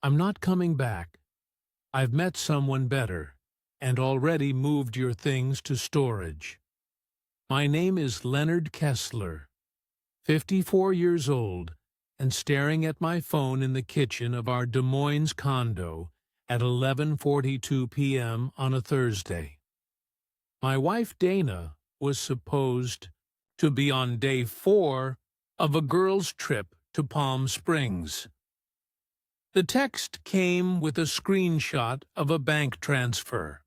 I'm not coming back. I've met someone better and already moved your things to storage. My name is Leonard Kessler, 54 years old, and staring at my phone in the kitchen of our Des Moines condo at 11:42 p.m. on a Thursday. My wife Dana was supposed to be on day 4 of a girls' trip to Palm Springs. The text came with a screenshot of a bank transfer.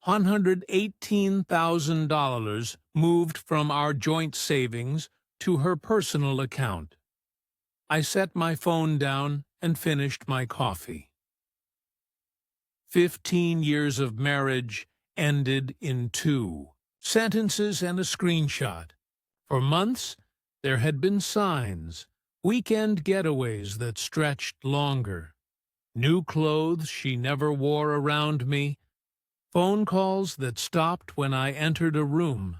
$118,000 moved from our joint savings to her personal account. I set my phone down and finished my coffee. 15 years of marriage ended in 2 sentences and a screenshot. For months, there had been signs, weekend getaways that stretched longer, new clothes she never wore around me, phone calls that stopped when I entered a room.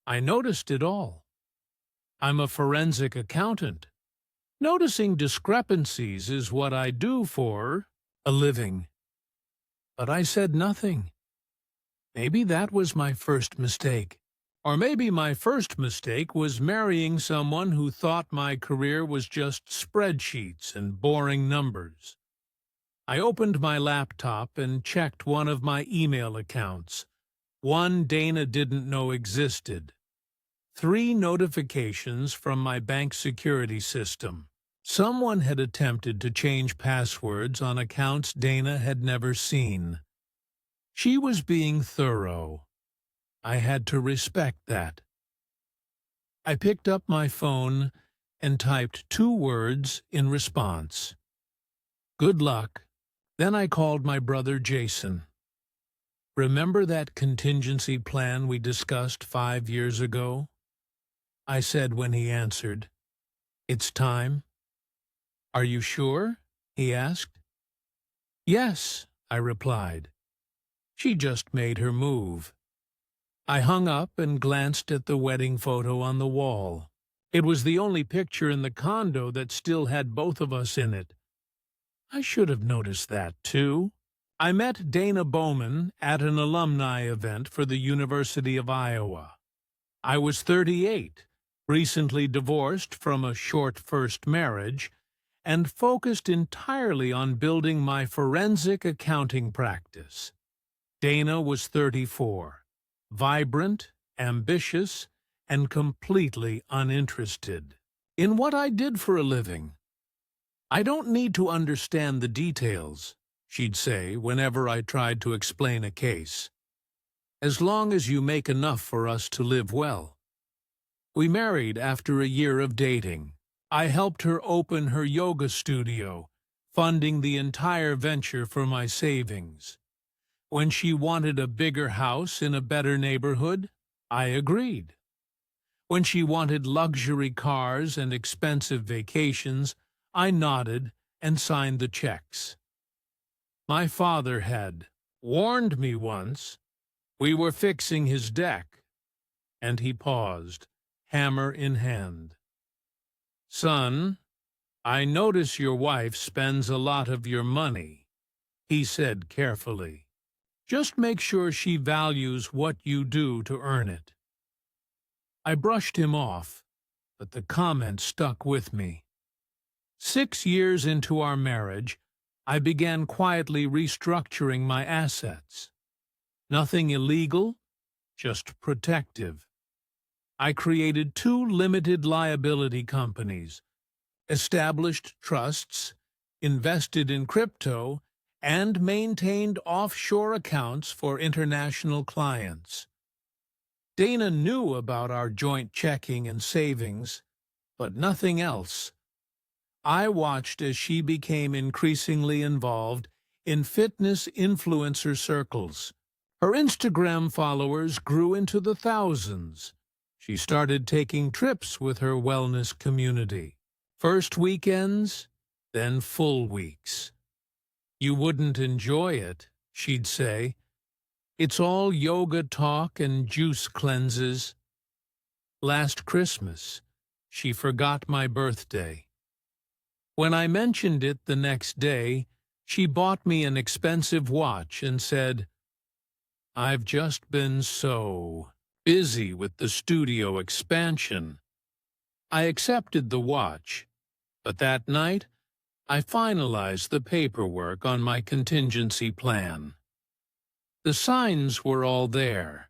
I noticed it all. I'm a forensic accountant. Noticing discrepancies is what I do for a living. But I said nothing. Maybe that was my first mistake. Or maybe my first mistake was marrying someone who thought my career was just spreadsheets and boring numbers. I opened my laptop and checked one of my email accounts, one Dana didn't know existed. 3 notifications from my bank security system. Someone had attempted to change passwords on accounts Dana had never seen. She was being thorough. I had to respect that. I picked up my phone and typed 2 words in response. Good luck. Then I called my brother Jason. Remember that contingency plan we discussed 5 years ago? I said when he answered. It's time. Are you sure? He asked. Yes, I replied. She just made her move. I hung up and glanced at the wedding photo on the wall. It was the only picture in the condo that still had both of us in it. I should have noticed that, too. I met Dana Bowman at an alumni event for the University of Iowa. I was 38, recently divorced from a short first marriage, and focused entirely on building my forensic accounting practice. Dana was 34, vibrant, ambitious, and completely uninterested in what I did for a living. I don't need to understand the details, she'd say whenever I tried to explain a case, as long as you make enough for us to live well. We married after a year of dating. I helped her open her yoga studio, funding the entire venture for my savings. When she wanted a bigger house in a better neighborhood, I agreed. When she wanted luxury cars and expensive vacations, I nodded and signed the checks. My father had warned me once. We were fixing his deck, and he paused, hammer in hand. Son, I notice your wife spends a lot of your money, he said carefully. Just make sure she values what you do to earn it. I brushed him off, but the comment stuck with me. 6 years into our marriage, I began quietly restructuring my assets. Nothing illegal, just protective. I created 2 limited liability companies, established trusts, invested in crypto, and maintained offshore accounts for international clients. Dana knew about our joint checking and savings, but nothing else. I watched as she became increasingly involved in fitness influencer circles. Her Instagram followers grew into the thousands. She started taking trips with her wellness community. First weekends, then full weeks. You wouldn't enjoy it, she'd say. It's all yoga talk and juice cleanses. Last Christmas, she forgot my birthday. When I mentioned it the next day, she bought me an expensive watch and said, "I've just been so busy with the studio expansion." I accepted the watch, but that night I finalized the paperwork on my contingency plan. The signs were all there.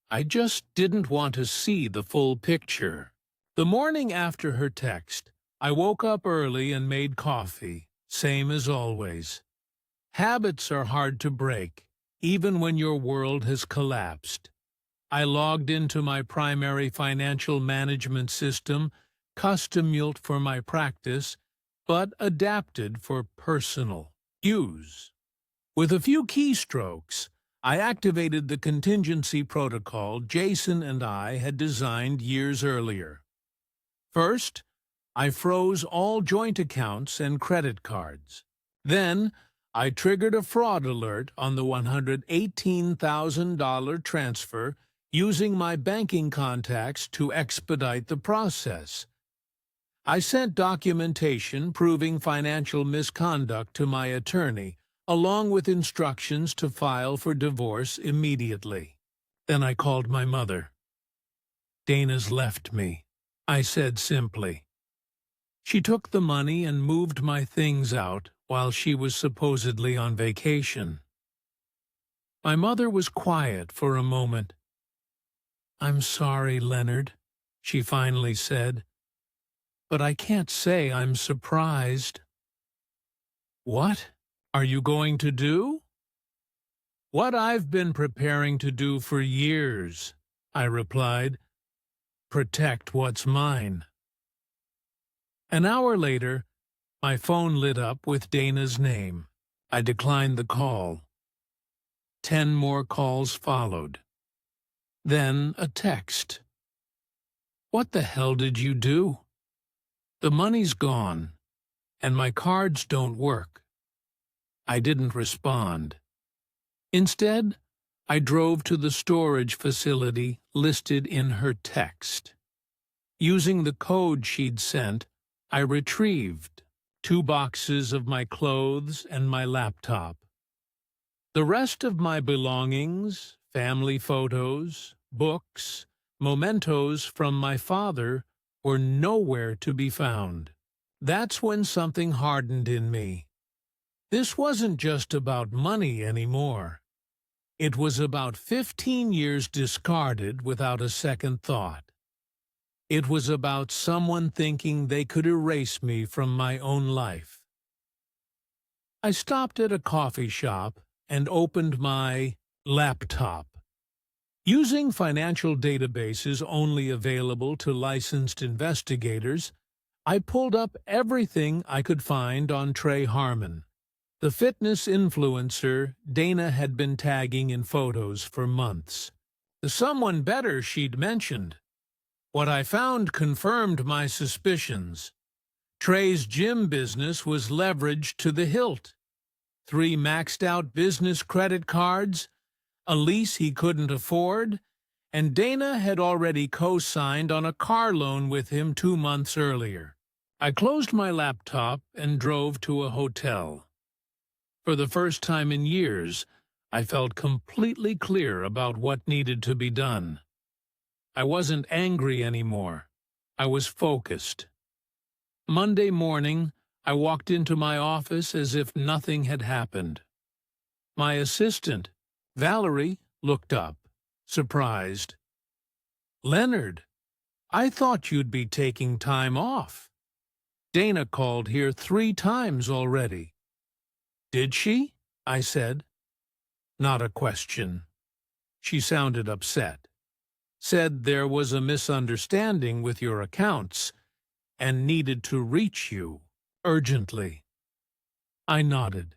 I just didn't want to see the full picture. The morning after her text, I woke up early and made coffee, same as always. Habits are hard to break, even when your world has collapsed. I logged into my primary financial management system, custom-built for my practice, but adapted for personal use. With a few keystrokes, I activated the contingency protocol Jason and I had designed years earlier. First, I froze all joint accounts and credit cards. Then, I triggered a fraud alert on the $118,000 transfer using my banking contacts to expedite the process. I sent documentation proving financial misconduct to my attorney, along with instructions to file for divorce immediately. Then I called my mother. "Dana's left me," I said simply. She took the money and moved my things out while she was supposedly on vacation. My mother was quiet for a moment. "I'm sorry, Leonard," she finally said, "but I can't say I'm surprised." "What are you going to do?" "What I've been preparing to do for years," I replied. "Protect what's mine." An hour later, my phone lit up with Dana's name. I declined the call. 10 more calls followed. Then a text. "What the hell did you do? The money's gone, and my cards don't work." I didn't respond. Instead, I drove to the storage facility listed in her text. Using the code she'd sent, I retrieved 2 boxes of my clothes and my laptop. The rest of my belongings, family photos, books, mementos from my father, were nowhere to be found. That's when something hardened in me. This wasn't just about money anymore. It was about 15 years discarded without a second thought. It was about someone thinking they could erase me from my own life. I stopped at a coffee shop and opened my laptop. Using financial databases only available to licensed investigators, I pulled up everything I could find on Trey Harmon, the fitness influencer Dana had been tagging in photos for months. The someone better she'd mentioned. What I found confirmed my suspicions. Trey's gym business was leveraged to the hilt. 3 maxed-out business credit cards, a lease he couldn't afford, and Dana had already co-signed on a car loan with him 2 months earlier. I closed my laptop and drove to a hotel. For the first time in years, I felt completely clear about what needed to be done. I wasn't angry anymore. I was focused. Monday morning, I walked into my office as if nothing had happened. My assistant, Valerie, looked up, surprised. "Leonard, I thought you'd be taking time off. Dana called here 3 times already." "Did she?" I said. Not a question. She sounded upset. "Said there was a misunderstanding with your accounts and needed to reach you urgently." I nodded.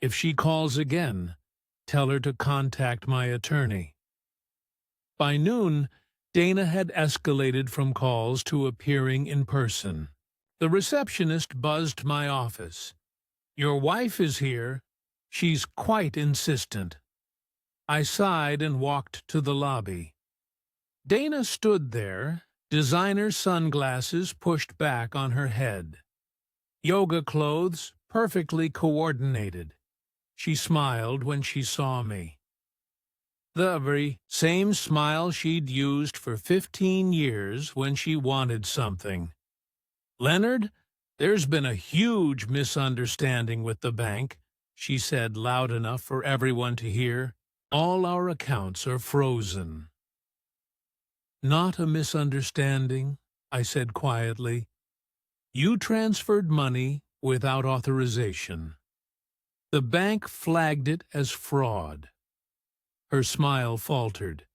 "If she calls again, tell her to contact my attorney." By noon, Dana had escalated from calls to appearing in person. The receptionist buzzed my office. "Your wife is here. She's quite insistent." I sighed and walked to the lobby. Dana stood there, designer sunglasses pushed back on her head. yoga clothes, perfectly coordinated. She smiled when she saw me. The very same smile she'd used for 15 years when she wanted something. "Leonard, there's been a huge misunderstanding with the bank," she said loud enough for everyone to hear. "All our accounts are frozen." "Not a misunderstanding," I said quietly. "You transferred money without authorization. The bank flagged it as fraud." Her smile faltered.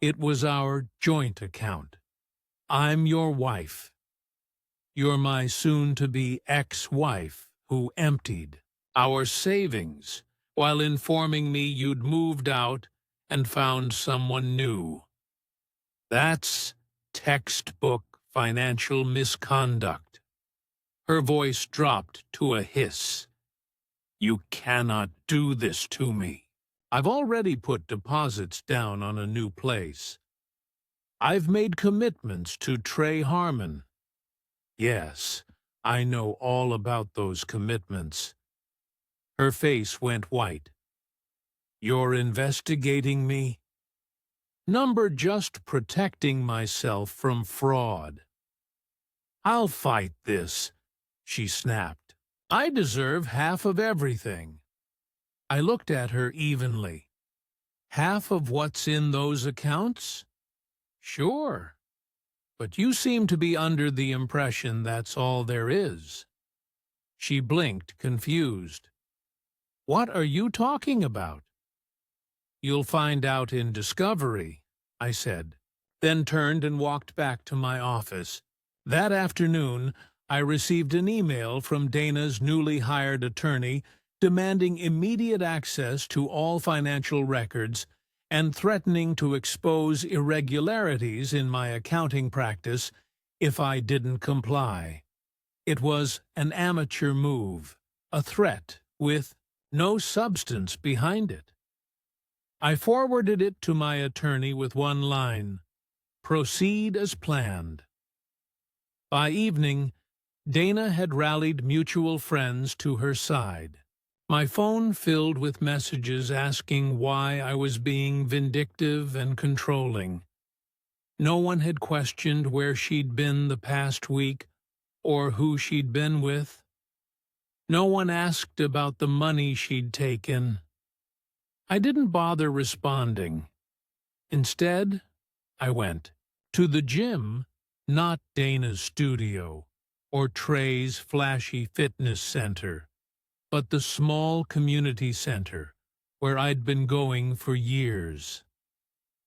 "It was our joint account. I'm your wife. You're my soon-to-be ex-wife who emptied our savings while informing me you'd moved out and found someone new. That's textbook financial misconduct." Her voice dropped to a hiss. "You cannot do this to me. I've already put deposits down on a new place. I've made commitments to Trey Harmon. Yes, I know all about those commitments." Her face went white. "You're investigating me?" "Number just protecting myself from fraud." "I'll fight this," she snapped. "I deserve half of everything." I looked at her evenly. "Half of what's in those accounts?" "Sure. But you seem to be under the impression that's all there is." She blinked, confused. "What are you talking about?" "You'll find out in discovery," I said, then turned and walked back to my office. That afternoon, I received an email from Dana's newly hired attorney demanding immediate access to all financial records and threatening to expose irregularities in my accounting practice if I didn't comply. It was an amateur move, a threat with no substance behind it. I forwarded it to my attorney with one line: "Proceed as planned." By evening, Dana had rallied mutual friends to her side. My phone filled with messages asking why I was being vindictive and controlling. No one had questioned where she'd been the past week or who she'd been with. No one asked about the money she'd taken. I didn't bother responding. Instead, I went to the gym, not Dana's studio or Trey's flashy fitness center, but the small community center where I'd been going for years.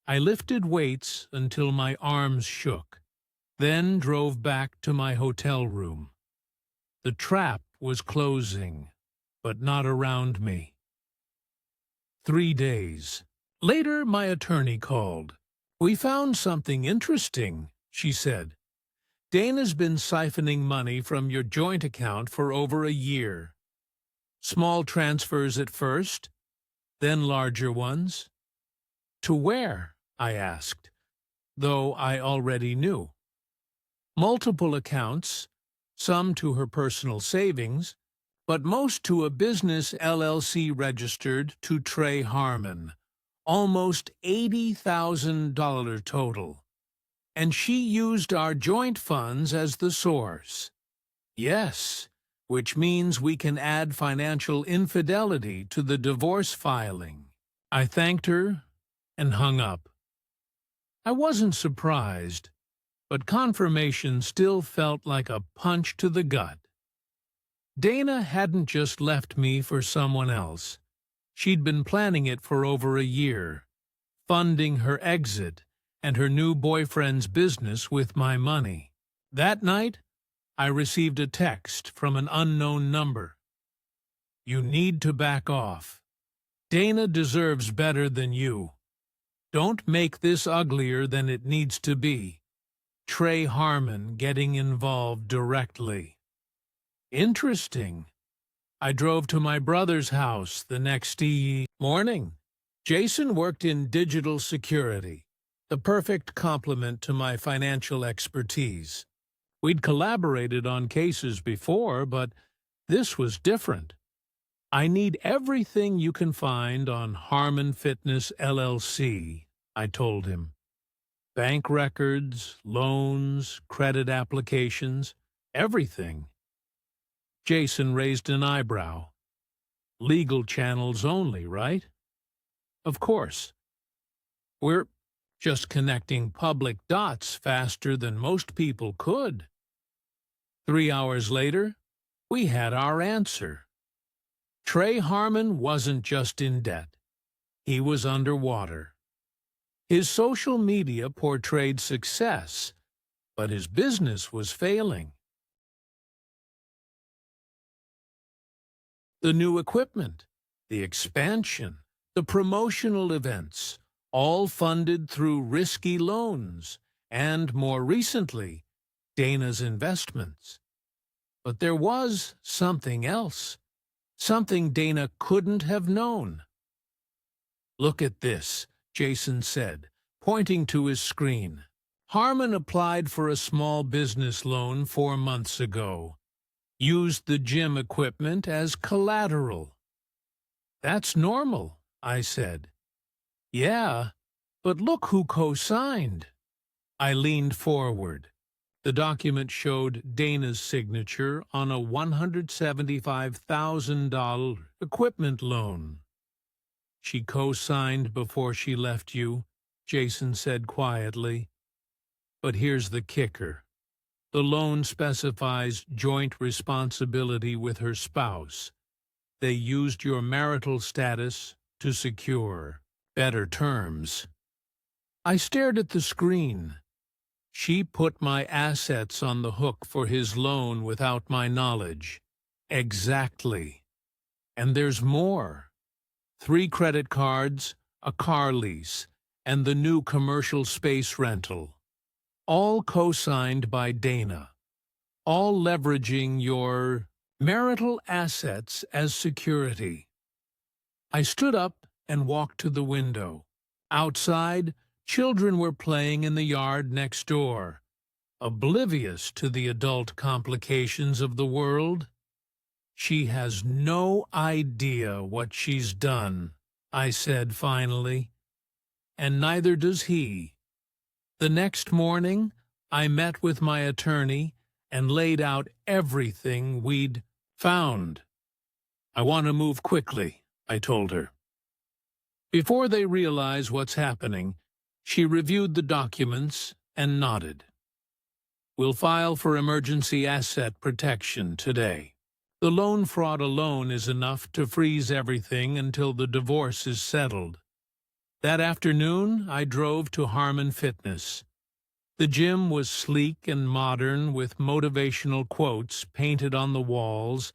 I lifted weights until my arms shook, then drove back to my hotel room. The trap was closing, but not around me. 3 days. Later, my attorney called. "We found something interesting," she said. "Dana's been siphoning money from your joint account for over a year. Small transfers at first, then larger ones." "To where?" I asked, though I already knew. "Multiple accounts, some to her personal savings, but most to a business LLC registered to Trey Harmon. Almost $80,000 total. And she used our joint funds as the source." "Yes, which means we can add financial infidelity to the divorce filing." I thanked her and hung up. I wasn't surprised, but confirmation still felt like a punch to the gut. Dana hadn't just left me for someone else. She'd been planning it for over a year, funding her exit and her new boyfriend's business with my money. That night, I received a text from an unknown number. "You need to back off. Dana deserves better than you. Don't make this uglier than it needs to be. Trey Harmon getting involved directly." Interesting. I drove to my brother's house the next morning. Jason worked in digital security, the perfect complement to my financial expertise. We'd collaborated on cases before, but this was different. I need everything you can find on Harmon Fitness LLC, I told him. Bank records, loans, credit applications, everything. Jason raised an eyebrow. Legal channels only, right? Of course. We're just connecting public dots faster than most people could. 3 hours later, we had our answer. Trey Harmon wasn't just in debt. He was underwater. His social media portrayed success, but his business was failing. The new equipment, the expansion, the promotional events, all funded through risky loans, and, more recently, Dana's investments. But there was something else, something Dana couldn't have known. "Look at this," Jason said, pointing to his screen. "Harmon applied for a small business loan 4 months ago. Used the gym equipment as collateral." "That's normal," I said. "Yeah, but look who co-signed." I leaned forward. The document showed Dana's signature on a $175,000 equipment loan. "She co-signed before she left you," Jason said quietly. "But here's the kicker. The loan specifies joint responsibility with her spouse. They used your marital status to secure better terms." I stared at the screen. She put my assets on the hook for his loan without my knowledge. Exactly. And there's more. 3 credit cards, a car lease, and the new commercial space rental. All co-signed by Dana. All leveraging your marital assets as security. I stood up and walked to the window. Outside, children were playing in the yard next door, oblivious to the adult complications of the world. "She has no idea what she's done," I said finally. "And neither does he." The next morning, I met with my attorney and laid out everything we'd found. "I want to move quickly," I told her. Before they realize what's happening, she reviewed the documents and nodded. "We'll file for emergency asset protection today. The loan fraud alone is enough to freeze everything until the divorce is settled." That afternoon, I drove to Harmon Fitness. The gym was sleek and modern, with motivational quotes painted on the walls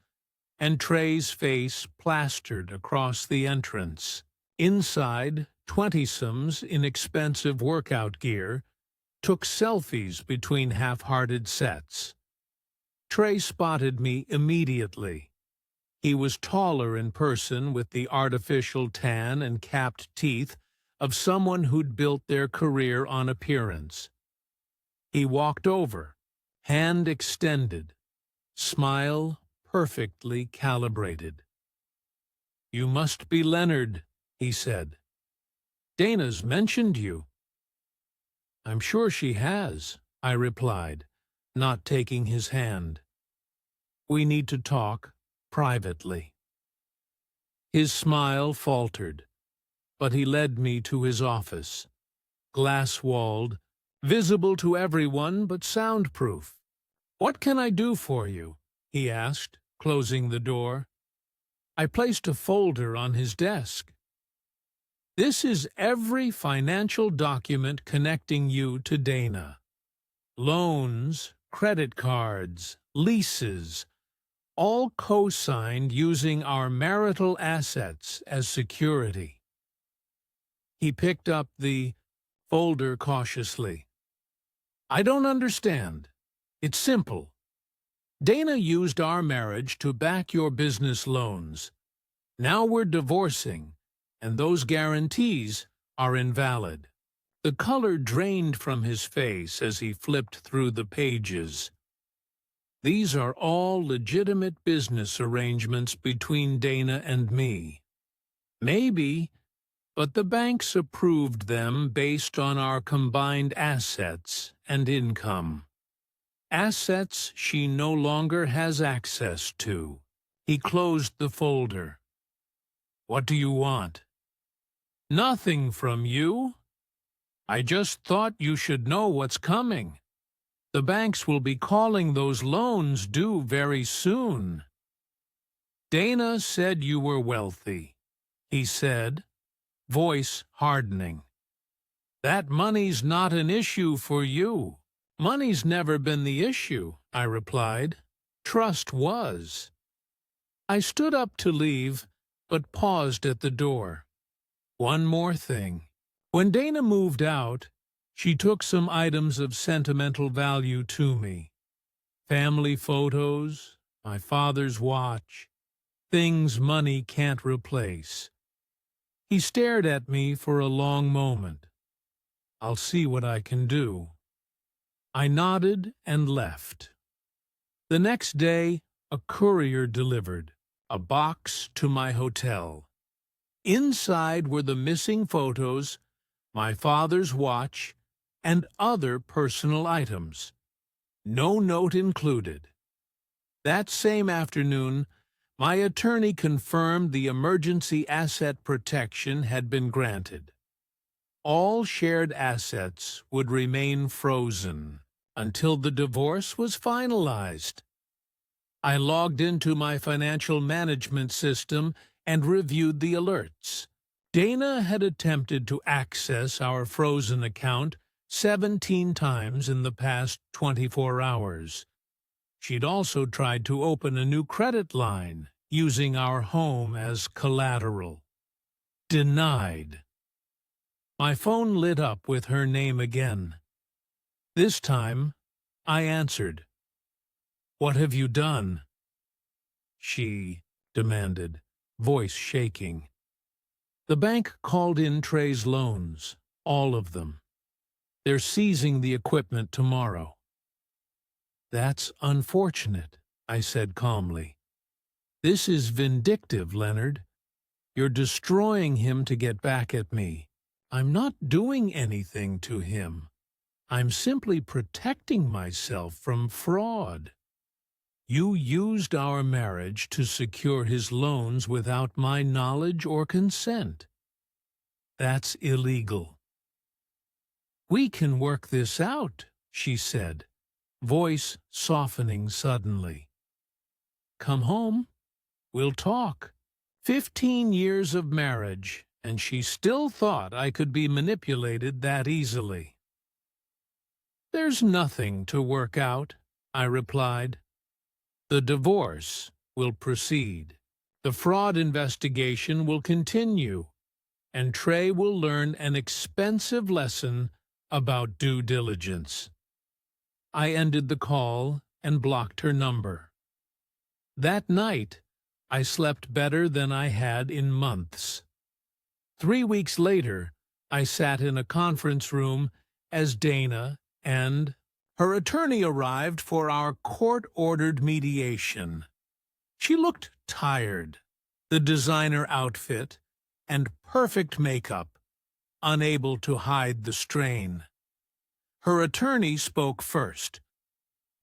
and Trey's face plastered across the entrance. Inside, 20-somes in expensive workout gear took selfies between half-hearted sets. Trey spotted me immediately. He was taller in person, with the artificial tan and capped teeth of someone who'd built their career on appearance. He walked over, hand extended, smile perfectly calibrated. "You must be Leonard," he said. "Dana's mentioned you." "I'm sure she has," I replied, not taking his hand. "We need to talk privately." His smile faltered, but he led me to his office, glass-walled, visible to everyone but soundproof. "What can I do for you?" he asked, closing the door. I placed a folder on his desk. "This is every financial document connecting you to Dana. Loans, credit cards, leases, all co-signed using our marital assets as security." He picked up the folder cautiously. "I don't understand. It's simple. Dana used our marriage to back your business loans. Now we're divorcing, and those guarantees are invalid." The color drained from his face as he flipped through the pages. These are all legitimate business arrangements between Dana and me. Maybe, but the banks approved them based on our combined assets and income. Assets she no longer has access to. He closed the folder. What do you want? Nothing from you. I just thought you should know what's coming. The banks will be calling those loans due very soon. Dana said you were wealthy, he said, voice hardening. That money's not an issue for you. Money's never been the issue, I replied. Trust was. I stood up to leave, but paused at the door. One more thing. When Dana moved out, she took some items of sentimental value to me. Family photos, my father's watch, things money can't replace. He stared at me for a long moment. I'll see what I can do. I nodded and left. The next day, a courier delivered a box to my hotel. Inside were the missing photos, my father's watch, and other personal items. No note included. That same afternoon, my attorney confirmed the emergency asset protection had been granted. All shared assets would remain frozen until the divorce was finalized. I logged into my financial management system and reviewed the alerts. Dana had attempted to access our frozen account 17 times in the past 24 hours. She'd also tried to open a new credit line using our home as collateral. Denied. My phone lit up with her name again. This time, I answered. What have you done? She demanded, voice shaking. The bank called in Trey's loans, all of them. They're seizing the equipment tomorrow. That's unfortunate, I said calmly. This is vindictive, Leonard. You're destroying him to get back at me. I'm not doing anything to him. I'm simply protecting myself from fraud. You used our marriage to secure his loans without my knowledge or consent. That's illegal. We can work this out, she said, voice softening suddenly. Come home. We'll talk. 15 years of marriage, and she still thought I could be manipulated that easily. There's nothing to work out, I replied. The divorce will proceed. The fraud investigation will continue, and Trey will learn an expensive lesson about due diligence. I ended the call and blocked her number. That night, I slept better than I had in months. 3 weeks later, I sat in a conference room as Dana and her attorney arrived for our court-ordered mediation. She looked tired, the designer outfit, and perfect makeup, unable to hide the strain. Her attorney spoke first.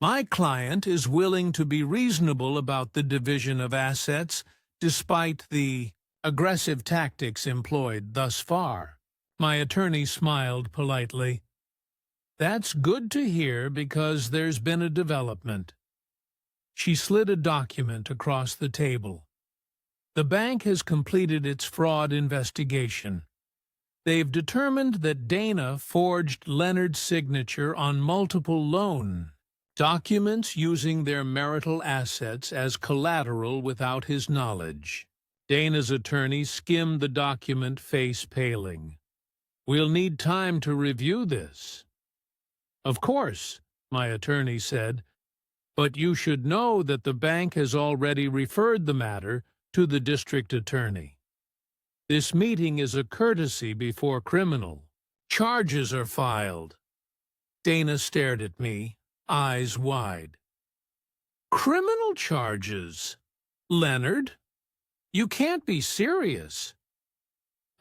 My client is willing to be reasonable about the division of assets despite the aggressive tactics employed thus far. My attorney smiled politely. That's good to hear because there's been a development. She slid a document across the table. The bank has completed its fraud investigation. They've determined that Dana forged Leonard's signature on multiple loan documents using their marital assets as collateral without his knowledge. Dana's attorney skimmed the document, face paling. We'll need time to review this. Of course, my attorney said, but you should know that the bank has already referred the matter to the district attorney. This meeting is a courtesy before criminal. Charges are filed. Dana stared at me, eyes wide. Criminal charges? Leonard? You can't be serious.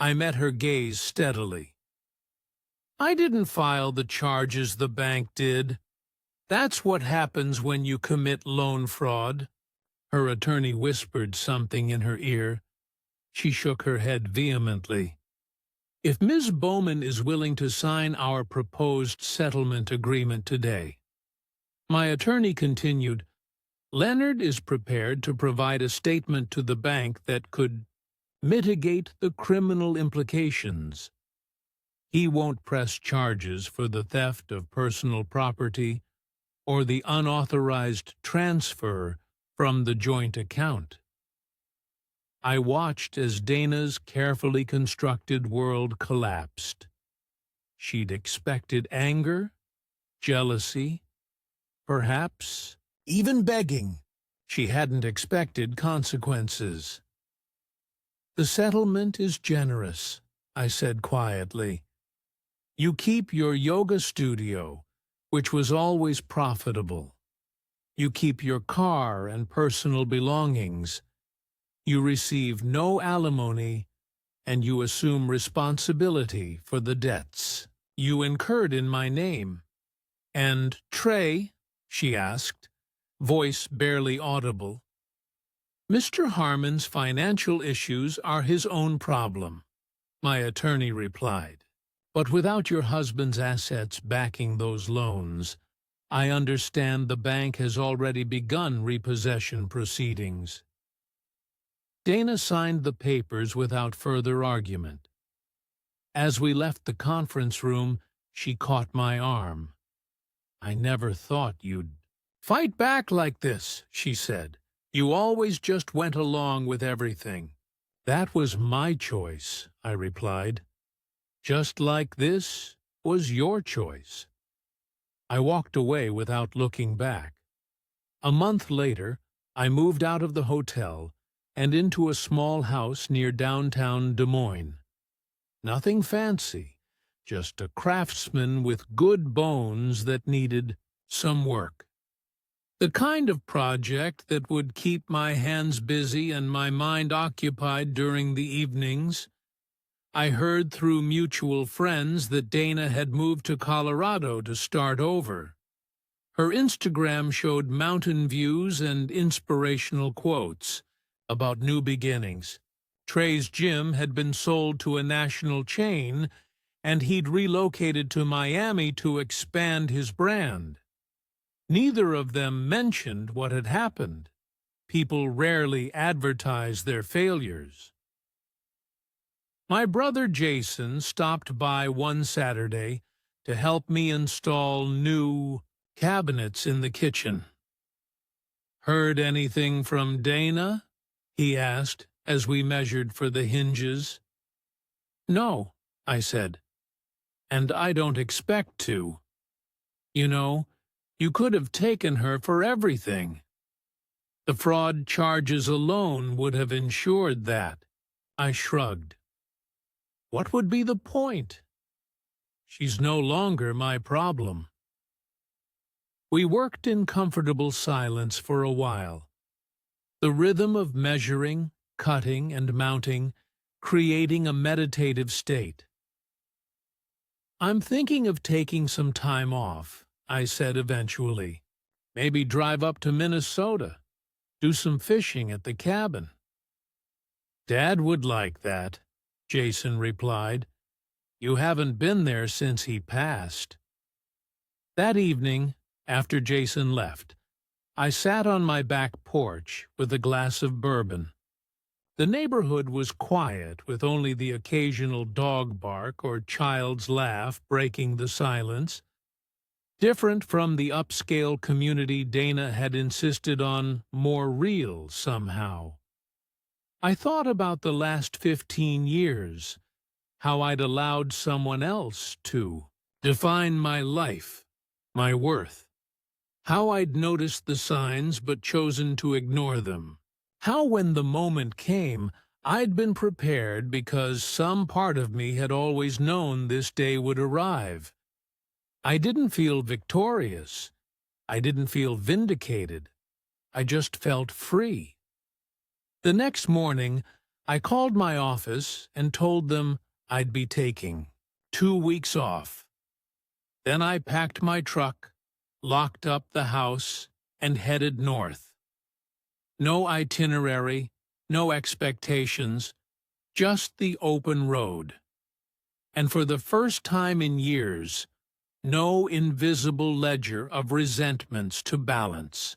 I met her gaze steadily. I didn't file the charges the bank did. That's what happens when you commit loan fraud. Her attorney whispered something in her ear. She shook her head vehemently. If Ms. Bowman is willing to sign our proposed settlement agreement today, my attorney continued, Leonard is prepared to provide a statement to the bank that could mitigate the criminal implications. He won't press charges for the theft of personal property or the unauthorized transfer from the joint account. I watched as Dana's carefully constructed world collapsed. She'd expected anger, jealousy, perhaps even begging. She hadn't expected consequences. The settlement is generous, I said quietly. You keep your yoga studio, which was always profitable. You keep your car and personal belongings. You receive no alimony, and you assume responsibility for the debts you incurred in my name. And Trey, she asked, voice barely audible. Mr. Harmon's financial issues are his own problem, my attorney replied. But without your husband's assets backing those loans, I understand the bank has already begun repossession proceedings. Dana signed the papers without further argument. As we left the conference room, she caught my arm. I never thought you'd fight back like this, she said. You always just went along with everything. That was my choice, I replied. Just like this was your choice. I walked away without looking back. A month later, I moved out of the hotel and into a small house near downtown Des Moines. Nothing fancy, just a craftsman with good bones that needed some work. The kind of project that would keep my hands busy and my mind occupied during the evenings. I heard through mutual friends that Dana had moved to Colorado to start over. Her Instagram showed mountain views and inspirational quotes about new beginnings. Trey's gym had been sold to a national chain, and he'd relocated to Miami to expand his brand. Neither of them mentioned what had happened. People rarely advertise their failures. My brother Jason stopped by one Saturday to help me install new cabinets in the kitchen. Heard anything from Dana? He asked as we measured for the hinges. No, I said, and I don't expect to. You know, you could have taken her for everything. The fraud charges alone would have ensured that. I shrugged. What would be the point? She's no longer my problem. We worked in comfortable silence for a while. The rhythm of measuring, cutting, and mounting, creating a meditative state. I'm thinking of taking some time off, I said eventually. Maybe drive up to Minnesota, do some fishing at the cabin. Dad would like that, Jason replied. You haven't been there since he passed. That evening, after Jason left, I sat on my back porch with a glass of bourbon. The neighborhood was quiet, with only the occasional dog bark or child's laugh breaking the silence. Different from the upscale community Dana had insisted on, more real somehow. I thought about the last 15 years, how I'd allowed someone else to define my life, my worth. How I'd noticed the signs but chosen to ignore them. How when the moment came, I'd been prepared because some part of me had always known this day would arrive. I didn't feel victorious. I didn't feel vindicated. I just felt free. The next morning, I called my office and told them I'd be taking 2 weeks off. Then I packed my truck, locked up the house, and headed north. No itinerary, no expectations, just the open road. And for the first time in years, no invisible ledger of resentments to balance.